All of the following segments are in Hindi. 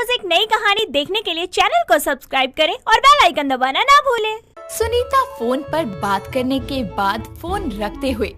रोज एक नई कहानी देखने के लिए चैनल को सब्सक्राइब करें और बेल आइकन दबाना ना भूलें। सुनीता फोन पर बात करने के बाद फोन रखते हुए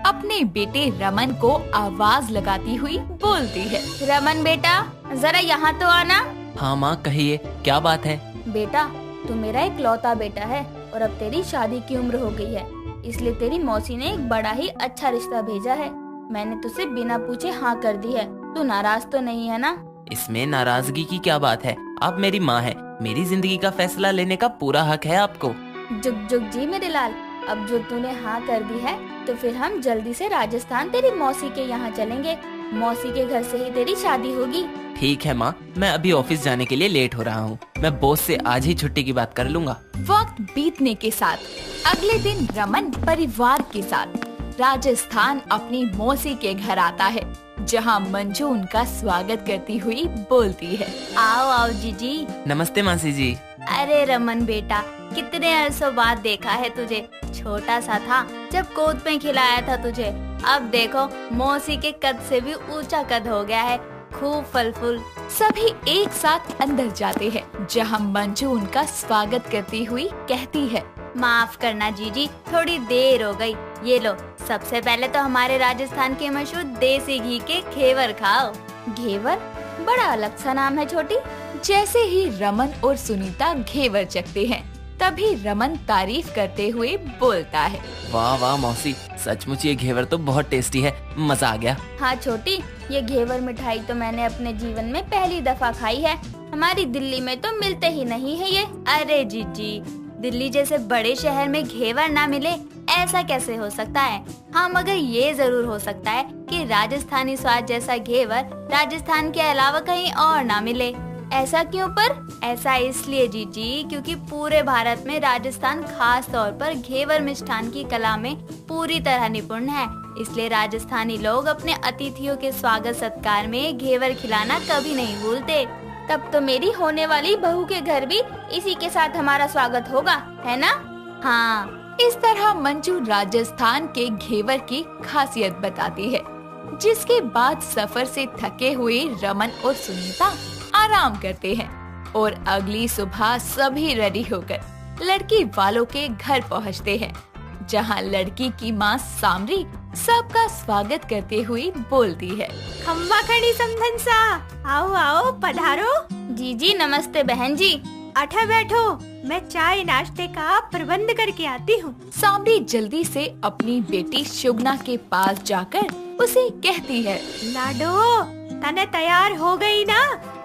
अपने बेटे रमन को आवाज लगाती हुई बोलती है। रमन बेटा, जरा यहाँ तो आना। हाँ माँ, कहिए क्या बात है। बेटा, तू मेरा इकलौता बेटा है और अब तेरी शादी की उम्र हो गई है, इसलिए तेरी मौसी ने एक बड़ा ही अच्छा रिश्ता भेजा है। मैंने तुझसे बिना पूछे हाँ कर दी है। तू नाराज तो नहीं है ना? इसमें नाराजगी की क्या बात है, आप मेरी माँ है, मेरी जिंदगी का फैसला लेने का पूरा हक है आपको। जुग जुग जी मेरे लाल, अब जो तूने हाँ कर दी है तो फिर हम जल्दी से राजस्थान तेरी मौसी के यहाँ चलेंगे। मौसी के घर से ही तेरी शादी होगी। ठीक है माँ, मैं अभी ऑफिस जाने के लिए लेट हो रहा हूँ, मैं बॉस से आज ही छुट्टी की बात कर लूँगा। वक्त बीतने के साथ अगले दिन रमन परिवार के साथ राजस्थान अपनी मौसी के घर आता है, जहाँ मंजू उनका स्वागत करती हुई बोलती है। आओ आओ जीजी। नमस्ते मासी जी। अरे रमन बेटा, कितने अरसों बाद देखा है तुझे। छोटा सा था जब गोद में खिलाया था तुझे, अब देखो मौसी के कद से भी ऊंचा कद हो गया है, खूब फल फूल। सभी एक साथ अंदर जाते हैं, जहाँ मंजू उनका स्वागत करती हुई कहती है, माफ करना जीजी, थोड़ी देर हो गई। ये लो, सबसे पहले तो हमारे राजस्थान के मशहूर देसी घी के घेवर खाओ। घेवर? बड़ा अलग सा नाम है छोटी। जैसे ही रमन और सुनीता घेवर चखते हैं, तभी रमन तारीफ करते हुए बोलता है, वाह वाह मौसी, सचमुच ये घेवर तो बहुत टेस्टी है, मजा आ गया। हाँ छोटी, ये घेवर मिठाई तो मैंने अपने जीवन में पहली दफा खाई है। हमारी दिल्ली में तो मिलते ही नहीं है ये। अरे जीजी, दिल्ली जैसे बड़े शहर में घेवर ना मिले, ऐसा कैसे हो सकता है? हाँ, मगर ये जरूर हो सकता है कि राजस्थानी स्वाद जैसा घेवर राजस्थान के अलावा कहीं और ना मिले। ऐसा क्यों पर? ऐसा इसलिए जीजी, क्योंकि पूरे भारत में राजस्थान खास तौर पर घेवर मिष्ठान की कला में पूरी तरह निपुण है। इसलिए राजस्थानी लोग अपने अतिथियों के स्वागत सत्कार में घेवर खिलाना कभी नहीं भूलते। तब तो मेरी होने वाली बहू के घर भी इसी के साथ हमारा स्वागत होगा, है ना? हाँ। इस तरह मंजू राजस्थान के घेवर की खासियत बताती है, जिसके बाद सफर से थके हुए रमन और सुनीता आराम करते हैं और अगली सुबह सभी रेडी होकर लड़की वालों के घर पहुंचते हैं, जहां लड़की की मां सामरी सबका स्वागत करते हुए बोलती है, खम्बा खड़ी समधन सा, आओ आओ पधारो। जीजी नमस्ते बहन जी। अच्छा बैठो, मैं चाय नाश्ते का प्रबंध करके आती हूँ। सामरी जल्दी से अपनी बेटी शुगना के पास जाकर उसे कहती है, लाडो तने तैयार हो गई ना?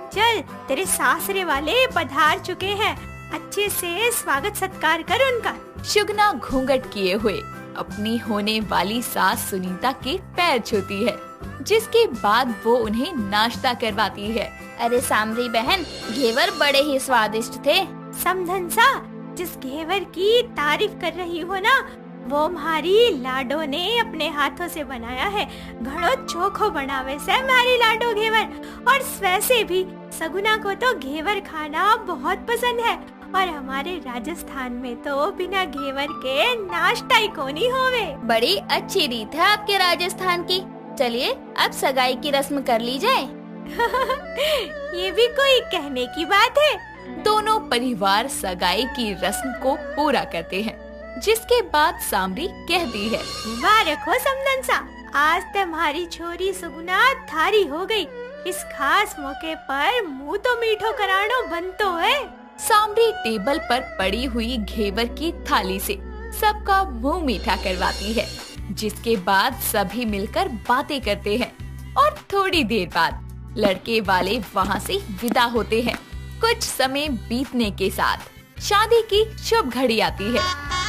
चल, तेरे सासरे वाले पधार चुके हैं, अच्छे से स्वागत सत्कार कर उनका। शुगना घूंघट किए हुए अपनी होने वाली सास सुनीता के पैर छूती है, जिसके बाद वो उन्हें नाश्ता करवाती है। अरे सामरी बहन, घेवर बड़े ही स्वादिष्ट थे। समधन सा, जिस घेवर की तारीफ कर रही हो ना, वो हमारी लाडो ने अपने हाथों से बनाया है। घड़ो चोखो बनावे से हमारी लाडो घेवर। और वैसे भी सगुना को तो घेवर खाना बहुत पसंद है, और हमारे राजस्थान में तो बिना घेवर के नाश्ता ही कोनी होवे। बड़ी अच्छी रीत है आपके राजस्थान की। चलिए अब सगाई की रस्म कर ली जाए। ये भी कोई कहने की बात है। दोनों परिवार सगाई की रस्म को पूरा करते हैं, जिसके बाद सामरी कहती है, मुबारक हो समधन सा, आज तुम्हारी छोरी सुगुना थारी हो गई। इस खास मौके पर मुँह तो मीठो करानो बनतो है। सामरी टेबल पर पड़ी हुई घेवर की थाली से सबका मुंह मीठा करवाती है, जिसके बाद सभी मिलकर बातें करते हैं और थोड़ी देर बाद लड़के वाले वहां से विदा होते हैं। कुछ समय बीतने के साथ शादी की शुभ घड़ी आती है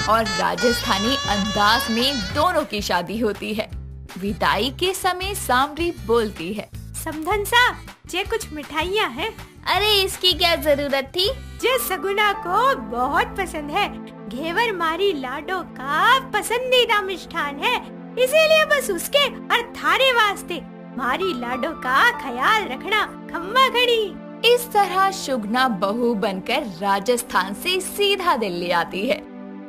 और राजस्थानी अंदाज में दोनों की शादी होती है। विदाई के समय सामरी बोलती है, समधन सा, जे कुछ मिठाइयाँ हैं। अरे इसकी क्या जरूरत थी? जे सगुना को बहुत पसंद है। घेवर मारी लाडो का पसंदीदा मिष्ठान है, इसीलिए बस उसके और थारे वास्ते मारी लाडो का ख्याल रखना, खम्बा खड़ी। इस तरह शुगना बहू बनकर राजस्थान से सीधा दिल्ली आती है,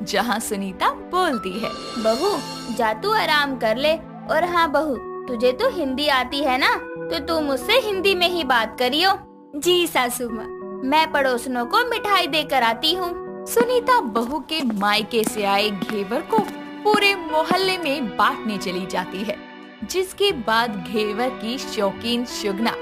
जहाँ सुनीता बोलती है, बहू जा तू आराम कर ले। और हाँ बहू, तुझे तो हिंदी आती है ना, तो तू मुझसे हिंदी में ही बात करियो। जी सासू माँ। मैं पड़ोसनों को मिठाई देकर आती हूँ। सुनीता बहू के मायके से आए घेवर को पूरे मोहल्ले में बांटने चली जाती है, जिसके बाद घेवर की शौकीन शुगना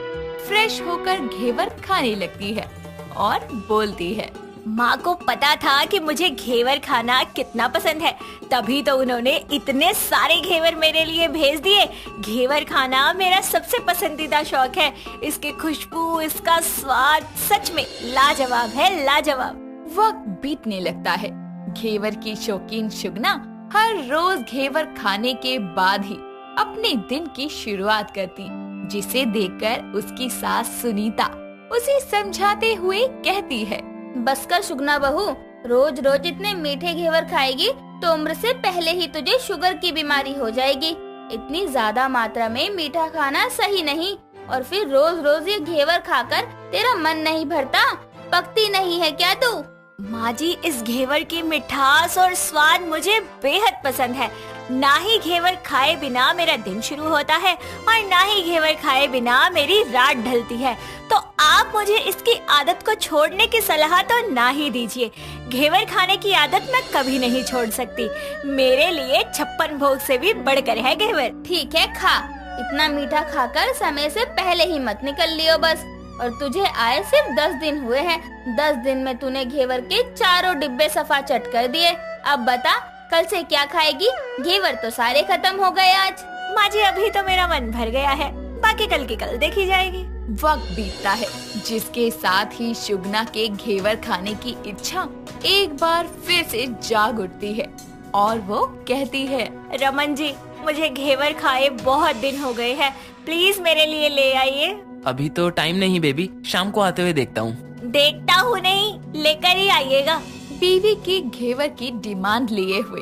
फ्रेश होकर घेवर खाने लगती है और बोलती है, माँ को पता था कि मुझे घेवर खाना कितना पसंद है, तभी तो उन्होंने इतने सारे घेवर मेरे लिए भेज दिए। घेवर खाना मेरा सबसे पसंदीदा शौक है। इसकी खुशबू, इसका स्वाद सच में लाजवाब है, लाजवाब। वक्त बीतने लगता है। घेवर की शौकीन शुगना हर रोज घेवर खाने के बाद ही अपने दिन की शुरुआत करती, जिसे देखकर उसकी सास सुनीता उसे समझाते हुए कहती है, बस कर शुगना बहू, रोज रोज इतने मीठे घेवर खाएगी तो उम्र से पहले ही तुझे शुगर की बीमारी हो जाएगी। इतनी ज्यादा मात्रा में मीठा खाना सही नहीं, और फिर रोज रोज ये घेवर खाकर तेरा मन नहीं भरता, पकती नहीं है क्या तू? माँ जी, इस घेवर की मिठास और स्वाद मुझे बेहद पसंद है। ना ही घेवर खाए बिना मेरा दिन शुरू होता है और ना ही घेवर खाए बिना मेरी रात ढलती है। तो आप मुझे इसकी आदत को छोड़ने की सलाह तो ना ही दीजिए। घेवर खाने की आदत मैं कभी नहीं छोड़ सकती। मेरे लिए 56 भोग से भी बढ़कर है घेवर। ठीक है, खा। इतना मीठा खाकर समय से पहले ही मत निकल लियो बस। और तुझे आए सिर्फ 10 दिन हुए हैं। 10 दिन में तूने घेवर के 4 डिब्बे सफा चट कर दिए। अब बता, कल से क्या खाएगी? घेवर तो सारे खत्म हो गए आज। माँ जी, अभी तो मेरा मन भर गया है, बाकी कल की कल देखी जाएगी। वक्त बीतता है, जिसके साथ ही शुगना के घेवर खाने की इच्छा एक बार फिर से जाग उठती है और वो कहती है, रमन जी, मुझे घेवर खाए बहुत दिन हो गए हैं, प्लीज मेरे लिए ले आइए। अभी तो टाइम नहीं बेबी, शाम को आते हुए देखता हूँ। देखता हूँ नहीं, लेकर ही आइएगा। बीवी की घेवर की डिमांड लिए हुए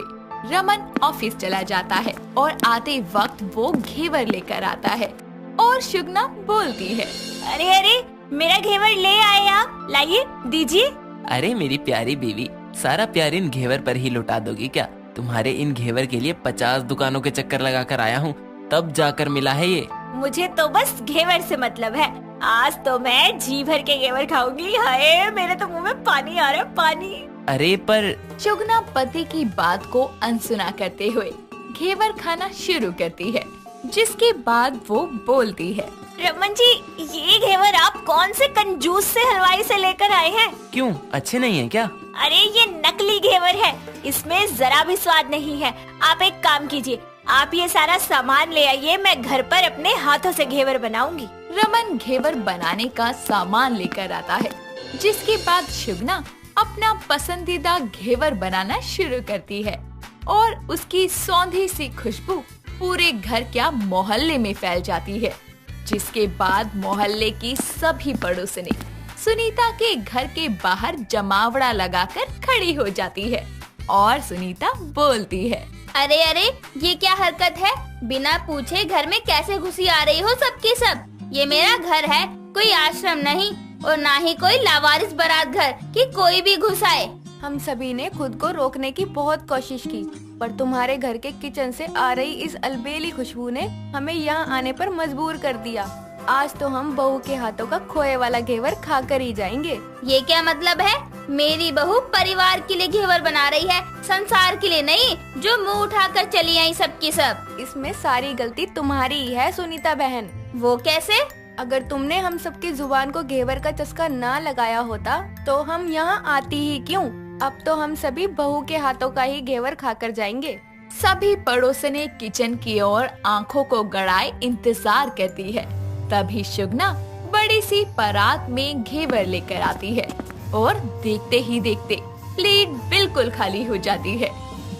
रमन ऑफिस चला जाता है और आते वक्त वो घेवर लेकर आता है और शुगना बोलती है, अरे अरे, मेरा घेवर ले आए आप, लाइए, दीजिए। अरे मेरी प्यारी बीवी, सारा प्यार इन घेवर पर ही लुटा दोगी क्या? तुम्हारे इन घेवर के लिए 50 दुकानों के चक्कर लगाकर आया हूँ, तब जाकर मिला है ये। मुझे तो बस घेवर से मतलब है। आज तो मैं जी भर के घेवर खाऊंगी। हाय, मेरे तो मुंह में पानी आ रहा है, पानी। अरे पर शुगना पति की बात को अनसुना करते हुए घेवर खाना शुरू करती है, जिसके बाद वो बोलती है, रमन जी, ये घेवर आप कौन से कंजूस से हलवाई से लेकर आए हैं? क्यों, अच्छे नहीं है क्या? अरे ये नकली घेवर है, इसमें जरा भी स्वाद नहीं है। आप एक काम कीजिए, आप ये सारा सामान ले आइए, मैं घर पर अपने हाथों से घेवर बनाऊंगी। रमन घेवर बनाने का सामान लेकर आता है, जिसके बाद शुगना अपना पसंदीदा घेवर बनाना शुरू करती है और उसकी सौंधी सी खुशबू पूरे घर क्या मोहल्ले में फैल जाती है, जिसके बाद मोहल्ले की सभी पड़ोसनी सुनीता के घर के बाहर जमावड़ा लगाकर खड़ी हो जाती है और सुनीता बोलती है, अरे अरे, ये क्या हरकत है? बिना पूछे घर में कैसे घुसी आ रही हो सबकी सब? ये मेरा घर है, कोई आश्रम नहीं, और ना ही कोई लावारिस बारात घर कि कोई भी घुस आए। हम सभी ने खुद को रोकने की बहुत कोशिश की, पर तुम्हारे घर के किचन से आ रही इस अलबेली खुशबू ने हमें यहाँ आने पर मजबूर कर दिया। आज तो हम बहू के हाथों का खोए वाला घेवर खाकर ही जाएंगे। ये क्या मतलब है? मेरी बहू परिवार के लिए घेवर बना रही है, संसार के लिए नहीं, जो मुंह उठाकर चली आई सबकी सब। इसमें सारी गलती तुम्हारी ही है सुनीता बहन। वो कैसे? अगर तुमने हम सबकी जुबान को घेवर का चस्का ना लगाया होता तो हम यहाँ आती ही क्यों? अब तो हम सभी बहू के हाथों का ही घेवर खाकर जाएंगे। सभी पड़ोसने किचन की ओर आंखों को गड़ाए इंतजार करती है। तभी शुगना बड़ी सी परात में घेवर लेकर आती है और देखते ही देखते प्लेट बिल्कुल खाली हो जाती है,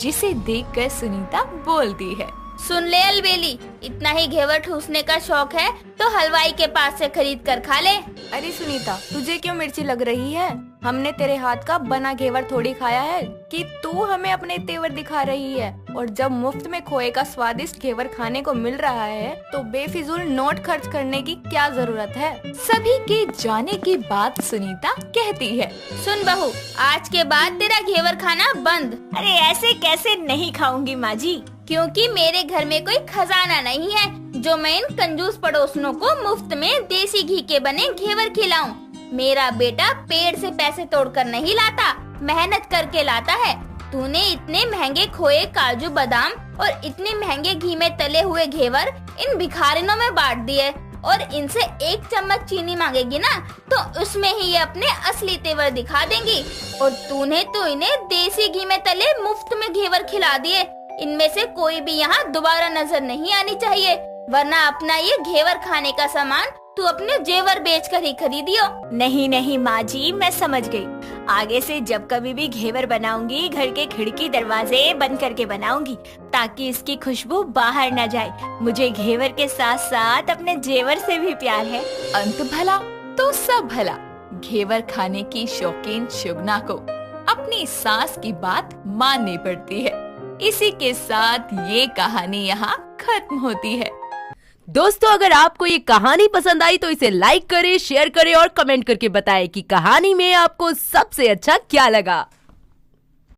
जिसे देखकर सुनीता बोलती है, सुन ले अलबेली, इतना ही घेवर ठूसने का शौक है तो हलवाई के पास से खरीद कर खा ले। अरे सुनीता, तुझे क्यों मिर्ची लग रही है? हमने तेरे हाथ का बना घेवर थोड़ी खाया है कि तू हमें अपने तेवर दिखा रही है। और जब मुफ्त में खोए का स्वादिष्ट घेवर खाने को मिल रहा है तो बेफिजूल नोट खर्च करने की क्या जरूरत है? सभी के जाने की बात सुनीता कहती है, सुन बहू, आज के बाद तेरा घेवर खाना बंद। अरे ऐसे कैसे नहीं खाऊंगी माँ जी? क्योंकि मेरे घर में कोई खजाना नहीं है जो मैं इन कंजूस पड़ोसनों को मुफ्त में देसी घी के बने घेवर खिलाऊं। मेरा बेटा पेड़ से पैसे तोड़कर नहीं लाता, मेहनत करके लाता है। तूने इतने महंगे खोए, काजू बादाम और इतने महंगे घी में तले हुए घेवर इन भिखारिनों में बांट दिए और इनसे 1 चम्मच चीनी मांगेगी ना तो उसमें ही ये अपने असली तेवर दिखा देंगी। और तूने तो इन्हें देसी घी में तले मुफ्त में घेवर खिला दिए। इनमें से कोई भी यहाँ दोबारा नजर नहीं आनी चाहिए, वरना अपना ये घेवर खाने का सामान तू अपने जेवर बेचकर ही खरीदियो। नहीं नहीं माँ जी, मैं समझ गई। आगे से जब कभी भी घेवर बनाऊंगी घर के खिड़की दरवाजे बंद करके बनाऊंगी, ताकि इसकी खुशबू बाहर न जाए। मुझे घेवर के साथ साथ अपने जेवर से भी प्यार है। अंत भला तो सब भला। घेवर खाने की शौकीन शुगना को अपनी सास की बात माननी पड़ती है। इसी के साथ ये कहानी यहाँ खत्म होती है। दोस्तों, अगर आपको ये कहानी पसंद आई तो इसे लाइक करें, शेयर करें और कमेंट करके बताएं कि कहानी में आपको सबसे अच्छा क्या लगा।